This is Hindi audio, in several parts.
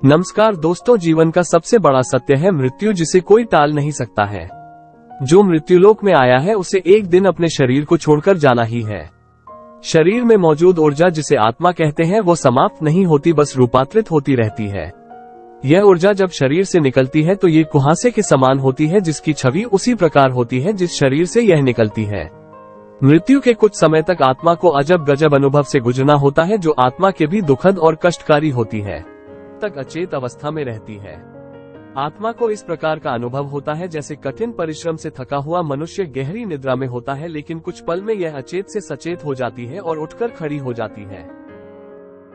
नमस्कार दोस्तों, जीवन का सबसे बड़ा सत्य है मृत्यु, जिसे कोई टाल नहीं सकता है। जो मृत्युलोक में आया है उसे एक दिन अपने शरीर को छोड़कर जाना ही है। शरीर में मौजूद ऊर्जा, जिसे आत्मा कहते हैं, वो समाप्त नहीं होती, बस रूपांतरित होती रहती है। यह ऊर्जा जब शरीर से निकलती है तो ये कुहासे के समान होती है, जिसकी छवि उसी प्रकार होती है जिस शरीर से यह निकलती है। मृत्यु के कुछ समय तक आत्मा को अजब गजब अनुभव से गुजरना होता है, जो आत्मा के भी दुखद और कष्टकारी होती है। तक अचेत अवस्था में रहती है। आत्मा को इस प्रकार का अनुभव होता है जैसे कठिन परिश्रम से थका हुआ मनुष्य गहरी निद्रा में होता है, लेकिन कुछ पल में यह अचेत से सचेत हो जाती है और उठकर खड़ी हो जाती है।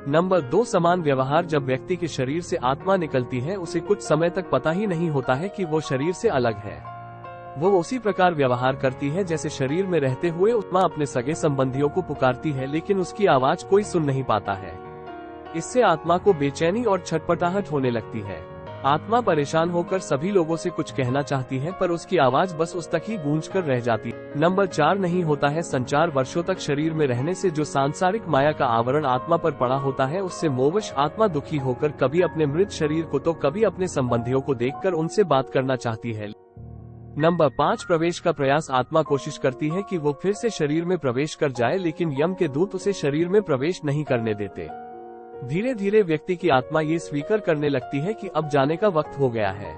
नंबर 2, समान व्यवहार। जब व्यक्ति के शरीर से आत्मा निकलती है उसे कुछ समय तक पता ही नहीं होता है कि वो शरीर से अलग है। वो उसी प्रकार व्यवहार करती है जैसे शरीर में रहते हुए आत्मा अपने सगे संबंधियों को पुकारती है, लेकिन उसकी आवाज कोई सुन नहीं पाता है। इससे आत्मा को बेचैनी और छटपटाहट होने लगती है। आत्मा परेशान होकर सभी लोगों से कुछ कहना चाहती है, पर उसकी आवाज बस उस तक ही गूंजकर रह जाती। नंबर 4, नहीं होता है संचार। वर्षों तक शरीर में रहने से जो सांसारिक माया का आवरण आत्मा पर पड़ा होता है, उससे मोहवश आत्मा दुखी होकर कभी अपने मृत शरीर को तो कभी अपने संबंधियों को देखकर उनसे बात करना चाहती है। नंबर 5, प्रवेश का प्रयास। आत्मा कोशिश करती है कि वो फिर से शरीर में प्रवेश कर जाए, लेकिन यम के दूत उसे शरीर में प्रवेश नहीं करने देते। धीरे धीरे व्यक्ति की आत्मा ये स्वीकार करने लगती है कि अब जाने का वक्त हो गया है।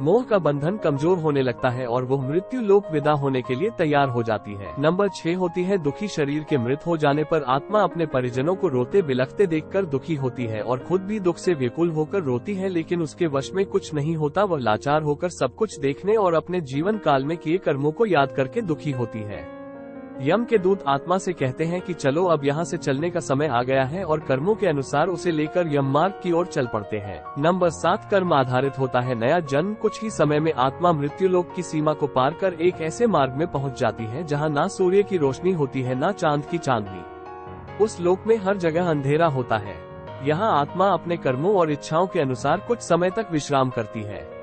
मोह का बंधन कमजोर होने लगता है और वो मृत्यु लोक विदा होने के लिए तैयार हो जाती है। नंबर 6 होती है दुखी। शरीर के मृत हो जाने पर आत्मा अपने परिजनों को रोते बिलखते देखकर दुखी होती है और खुद भी दुख से व्याकुल होकर रोती है, लेकिन उसके वश में कुछ नहीं होता। वह लाचार होकर सब कुछ देखने और अपने जीवन काल में किए कर्मों को याद करके दुखी होती है। यम के दूत आत्मा से कहते हैं कि चलो, अब यहाँ से चलने का समय आ गया है, और कर्मों के अनुसार उसे लेकर यम मार्ग की ओर चल पड़ते हैं। नंबर 7, कर्म आधारित होता है नया जन्म। कुछ ही समय में आत्मा मृत्युलोक की सीमा को पार कर एक ऐसे मार्ग में पहुँच जाती है जहाँ ना सूर्य की रोशनी होती है, ना चांद की चांदनी। उस लोक में हर जगह अंधेरा होता है। यहाँ आत्मा अपने कर्मों और इच्छाओं के अनुसार कुछ समय तक विश्राम करती है।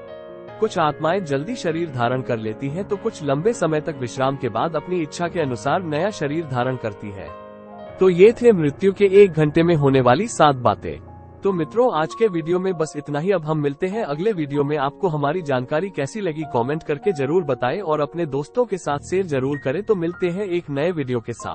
कुछ आत्माएं जल्दी शरीर धारण कर लेती हैं, तो कुछ लंबे समय तक विश्राम के बाद अपनी इच्छा के अनुसार नया शरीर धारण करती है। तो ये थे मृत्यु के 1 घंटे में होने वाली 7 बातें। तो मित्रों, आज के वीडियो में बस इतना ही। अब हम मिलते हैं अगले वीडियो में। आपको हमारी जानकारी कैसी लगी कमेंट करके जरूर बताएं और अपने दोस्तों के साथ शेयर जरूर करें। तो मिलते हैं एक नए वीडियो के साथ।